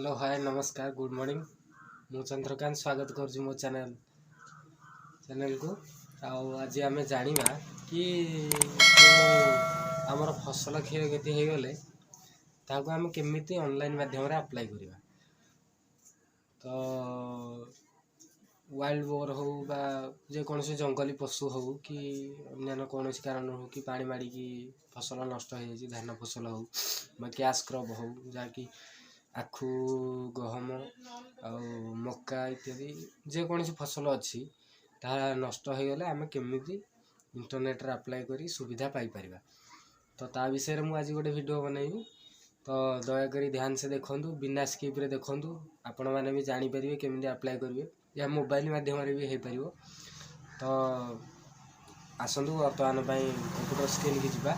Hello hi नमस्कार good morning मु चंद्रकांत स्वागत करुँ मो चैनल को आज आम जाना कि आमर फसल क्षयक्षति हो गले ताको आम केमिति ऑनलाइन माध्यम रे अप्लाई करवा तो वाइल्ड बोर हो बा जे कौन से जंगली पशु हो कि अन्य कौन कारण हो कि पानी माड़ी की फसल नष्ट हो जाए धान फसल हो बा कैश क्रॉप हो जहाँकि आखु गहम आ मक्का इत्यादि जेकोसी फसल अच्छी ताहा नष्ट हो गले आम केमिति इंटरनेट रे अप्लाई करी सुविधा पाई परिबा। तो ता विषय में आज गोटे वीडियो बनैबी तो दयाकोरी ध्यान से देखंतु बिना स्किप रे देखंतु आपण माने भी जानि परिबे केमिति अप्लाई करिवे या मोबाइल माध्यम रे भी हे परिबो। तो आसंतु वर्तमान पई कंप्यूटर स्क्रीन की जिबा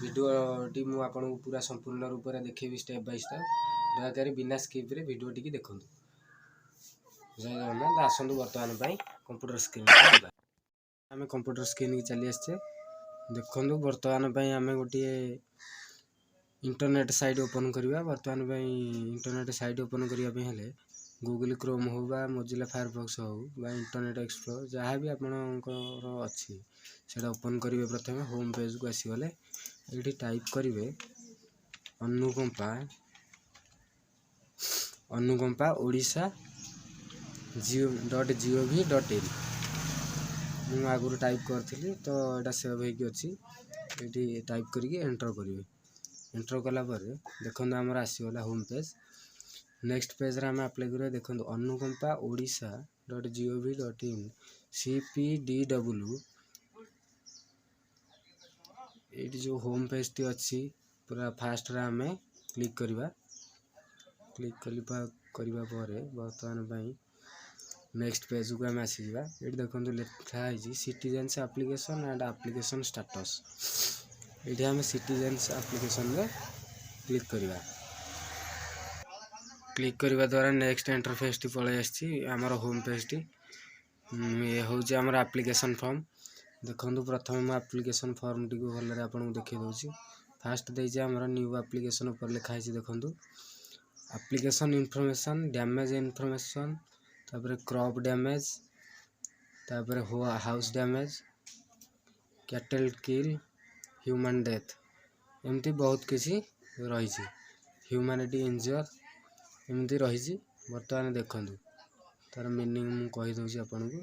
वीडियो टी मु आपन पूरा संपूर्ण रूप रे देखेबी स्टेप बाय स्टेप दयाकोरी बिना स्किप रे वीडियो टी देखंतु। जय जगन्नाथ आसंतु वर्तमान पई कंप्यूटर स्क्रीन की जिबा आमे कंप्यूटर स्क्रीन की चली आछे देखंतु वर्तमान पई आमे गोटे इंटरनेट साइट ओपन करवा वर्तमान पई इंटरनेट साइट ओपन करिया पे हेले गूगल क्रोम हो बा मोजिला फायरफॉक्स हो बा इंटरनेट एक्सप्लोरर जहाँ भी आपनकर अच्छी सेटा ओपन करिवे। प्रथम होम पेज को आसी गले एठी टाइप करिवे अनुकंपा ओडिशा .gov.in मु आगुरी टाइप करथिली तो एटा सेव होइकी अछि एठी टाइप करिके एंटर करिवे। एंटर कला पर देखो आमर आसीगला होम पेज नेक्स्ट पेज रे आमे अप्लाई करिवे देखो अनुकंपा ओडिशा .gov.in CPDW एठी जो होम पेज टी अछि पूरा फास्ट रे आमे क्लिक करिवा क्लिक करिवा परे वर्तमान पई नेक्स्ट पेज को आमे आसी जिवा एठी देखंतु लिखा है citizens application and application status एठी आमे सिटीजन्स एप्लीकेशन रे क्लिक करिवा द्वारा नेक्स्ट इंटरफेस टी पळे आछि हमर होम पेज टी ये होउची हमर एप्लीकेशन फॉर्म देखंतु प्रथम हम एप्लीकेशन फॉर्म टी को भलरे आपन देखि दोछि फास्ट देछि हमर न्यू एप्लीकेशन ऊपर लिखा है देखंतु एप्लीकेशन इन्फॉर्मेशन डैमेज इन्फॉर्मेशन तापर क्रॉप डैमेज तापर हाउस डैमेज कैटल किल ह्यूमन डेथ एमती बहुत किसी रही ह्यूमैनिटी इंजर एमती रही बर्तमान देखंतु तार मीनिंग मु कहि दोछि आपन को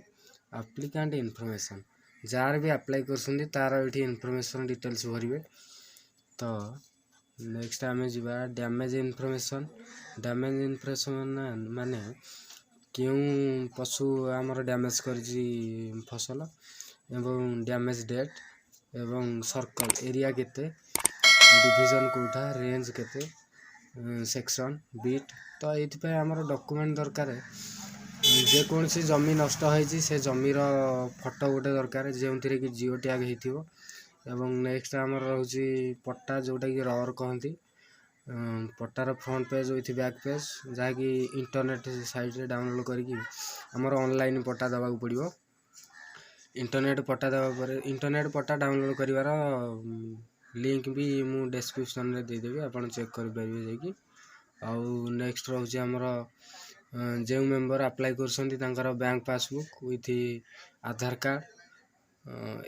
एप्लीकेंट इन्फॉर्मेशन जार भी अप्लाई करसुंदी तार एठी इन्फॉर्मेशन डिटेल्स भरिवे। तो नेक्स्ट आमे जिबा डैमेज इन्फॉर्मेशन माने क्यों पशु आमर डैमेज करजी फसल एवं डैमेज डेट एवं सर्कल एरिया केते डिवीजन कोठा रेंज केते सेक्शन बीट तो एथि आमर डॉक्यूमेंट दरकार जे कौन सी जमी नष्ट होइछि से जमीर फोटो गोटे दरकार जो कि जिओ टैग होइथिबो एवं नेक्स्ट आमर रहउछि पट्टा जोटा कि रअर कहंती पट्टार front page with back page जहाँ कि इंटरनेट साइट रे डाउनलोड करके आमर ऑनलाइन पट्टा दबा पड़िबो। इंटरनेट पट्टा दबा पर इंटरनेट पट्टा डाउनलोड करिवार लिंक भी मु डिस्क्रिप्शन रे दे देबी आपण चेक कर परिबे जेकी आउ नेक्स्ट रहउछि हमर जे मेंबर अप्लाई करसंती तांकर bank passbook with Aadhaar card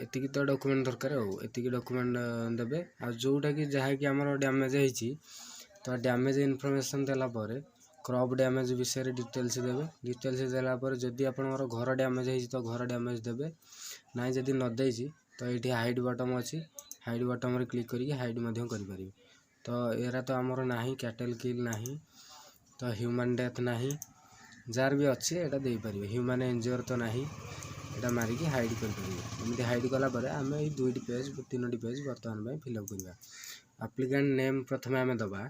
एतिकी तो डॉक्यूमेंट दरकार हो एतिकी डॉक्यूमेंट देबे आ जोटा कि जहाँ कि हमर डैमेज होइछि तो डैमेज इन्फॉर्मेशन देला पर क्रॉप डैमेज विषय डिटेल्स देबे डिटेल्स देला पर जदि आपनकर घर डैमेज होइछि तो घर डैमेज देबे नाइ जदि न देइछि तो एठी हाइड बटन अछि हाइड बटन रे क्लिक करिके हाइड मध्यम करि परिबे। तो एरा तो हमर नाही कैटल किल नाही तो ह्यूमन डेथ नाही जार भी अच्छे एटा दे परिबे ह्यूमन इंजर तो नाही एटा मारी की हाइड कर परिबे एमती हाइड कला परे हमें ई दुईटी पेज तीनोटी पेज वर्तमान में फिलअप करबा। एप्लीकेंट नेम प्रथमे हमें दबा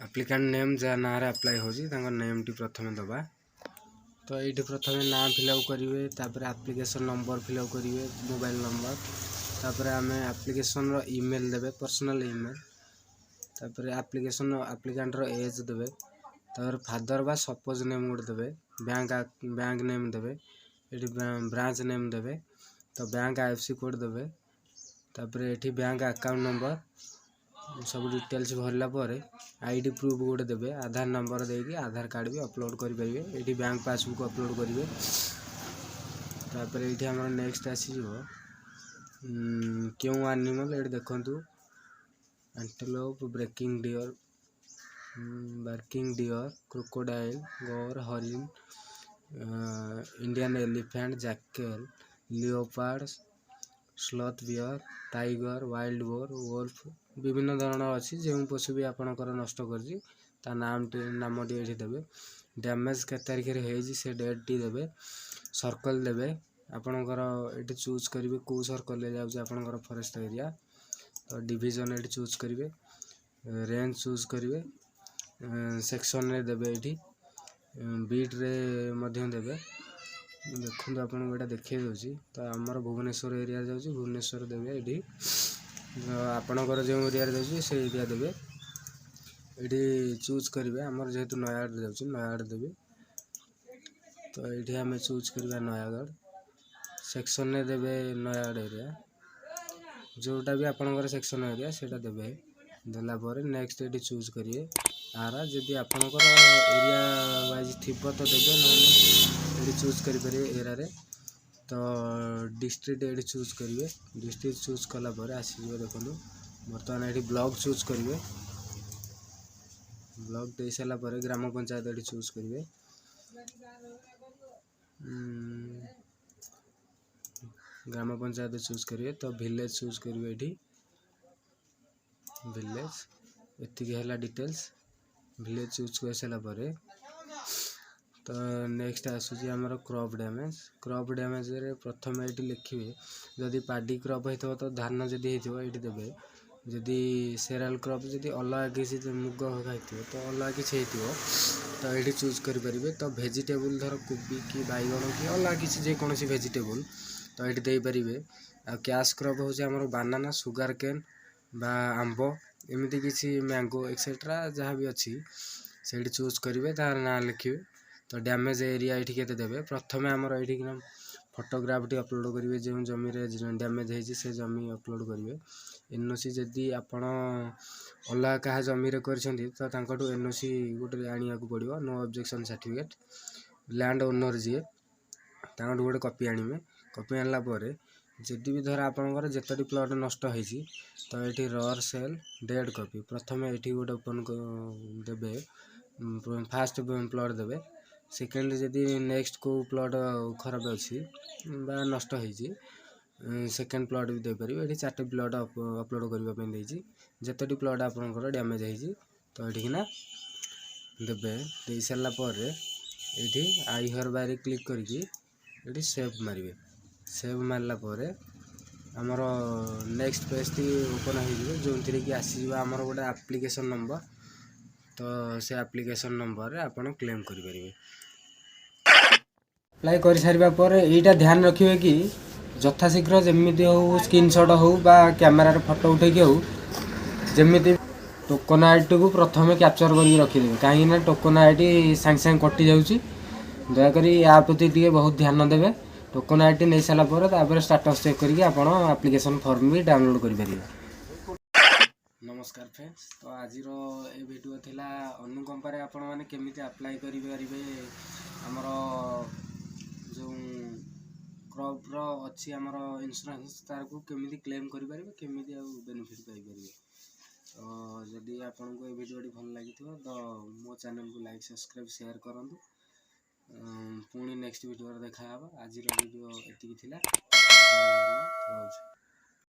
एप्लीकेंट नेम जा ना रे अप्लाई होजी तांगर नेम टी प्रथमे दबा तो एठी प्रथमे नाम फिलअप करिवे तापर एप्लीकेशन नंबर फिलअप करिवे मोबाइल नंबर तापर हमें एप्लीकेशन रो ईमेल देबे पर्सनल ईमेल तापर एप्लीकेशन एप्लीकेंट रो एज देबे तापर फादर बा सपोज नेम गुड देबे बैंक नेम देबे एठी ब्रांच नेम देबे तो बैंक आईएफएससी कोड देबे तापर एठी बैंक अकाउंट नंबर सब डिटेल्स भरला पर आईडी प्रूफ गोटे देवे आधार नंबर देके आधार कार्ड भी अपलोड करेंगे ये बैंक पासबुक अपलोड करेंगे तापर ये आम नेक्स्ट आसीज क्यों एनिमल ये देखु एंटेलोप ब्रेकिंग डियर क्रोकोडाइल गोर हरिण Indian elephant jackal leopard sloth bear tiger wild boar wolf विभिन्न धरण अच्छी जो पशु भी आपणकर नष्ट कर नामटी ये देवे डैमेज के तारीख से डेट टी देवे सर्कल देवे आपणकर ये चूज करेंगे कौ सर्कल जाऊँगर फॉरेस्ट एरिया तो डिवीजन ये चूज करेंगे रेंज चूज करेंगे सेक्शन रे देवे ये बीट रे मध्य देवे देखो आपको यहाँ देखा तो आमर भुवनेश्वर एरिया जाऊँगी भुवनेश्वर देवे ये आपणकर जो एरिया जाऊँगी से एरिया देवे ये चूज करेंगे आमर जेहेतु नयागढ़ जाऊँगी नयागढ़ देवे तो ये आम चूज करवा नयागढ़ सेक्शन रे देवे नयागढ़ एरिया जोटा भी आपणकर सेक्शन एरिया से देवे देलापर नेक्स्ट ये चूज करिए आरा जदि आपणकर एरिया वाइज थी तो देवे ना चूज करेंगे एरिया रे तो डिस्ट्रिक्ट ये चूज करेंगे डिस्ट्रिक्ट चूज कलापर आसीज देखो बर्तमान ये ब्लॉक चूज करेंगे ब्लॉक दे सारापर ग्राम पंचायत ये चूज करेंगे ग्राम पंचायत चूज करेंगे तो विलेज चूज करेंगे ये विलेज एतिक है डिटेल्स विलेज चूज कर सारापर तो नेक्स्ट आसूसी आमर क्रॉप डैमेज रे प्रथम ये लिखे जदि पार्टी क्रॉप होता तो धान जदि होती ये देवे जदि सेराल क्रॉप जदि अलग किसी मुग खाई तो अलग किसी तो ये चूज करेंगे तो भेजिटेबल धर कोबी कि बैगण कि अलग किसी जेकोसी भेजिटेबल तो ये दे पारे आ कैश क्रॉप हूँ बानाना सुगार केन बा आंब एमती किसी मैंगो एक्सेट्रा जहाँ भी अच्छी से चूज करेंगे तार ना लिखे तो डैमेज एरिया ये के देवे प्रथम आमर ये फोटोग्राफ टी अपलोड करेंगे जो जमी डैमेज होती से जमी अपलोड करेंगे एनओसी जदि आपण अलग क्या जमी कर एनओसी गोटे आने पड़ो no objection certificate land owner जी गोटे कॉपी आने कॉपी आनला जदि भी धर आपंकर जितटी प्लॉट नष्ट होती तो ये रर सेल डेड कॉपी प्रथम ये गोटे ओपन देवे फास्ट प्लॉट देवे सेकेंड जदि नेक्स्ट को प्लॉट खराब अच्छी नष्ट होती सेकेंड प्लॉट भी देपर ये 4टी प्लॉट अपलोड करने जितटी प्लॉट आपंकर डैमेज होती तो ये देवे दे सारापर ये आई हर बाय क्लिक करके सेव मारे सेव मारला आमर नेक्स्ट पेज टी ओपन हो जो कि आसीज आमर गोटे एप्लिकेशन नंबर तो से एप्लिकेशन नंबर रे आपण क्लेम करेंगे अप्लाई कर सारा पर यहाँ ध्यान रखिए कि यथाशीघ्र जमी हो स्क्रीनशॉट हो बा कैमेरा फोटो उठे हो जमी टोकन आईडी को प्रथम कैप्चर करके रखिदेवे कहीं टोकन आईडी सांगे सांगे कटि जाऊँगी दयाकोरी या प्रति बहुत ध्यान देवे टोकन आईडी नहीं सारापर स्टाटस चेक करके आप एप्लिकेशन फॉर्म भी डाउनलोड करेंगे। नमस्कार फ्रेंड्स तो आज ये वीडियो थिला अनुकंपा रे आपण माने केमिति अप्लाई करि परिबे हमर जो क्रॉप रो अछि हमर इंश्योरेंस तार को केमिति क्लेम करि परिबे केमिति आ बेनिफिट पाई परिबे तो जदि आपन को ये वीडियो भल लागिथो तो मो चैनल को लाइक सब्सक्राइब शेयर करंतु पुणी नेक्स्ट वीडियो देखा आज वीडियो एतिकी थिला।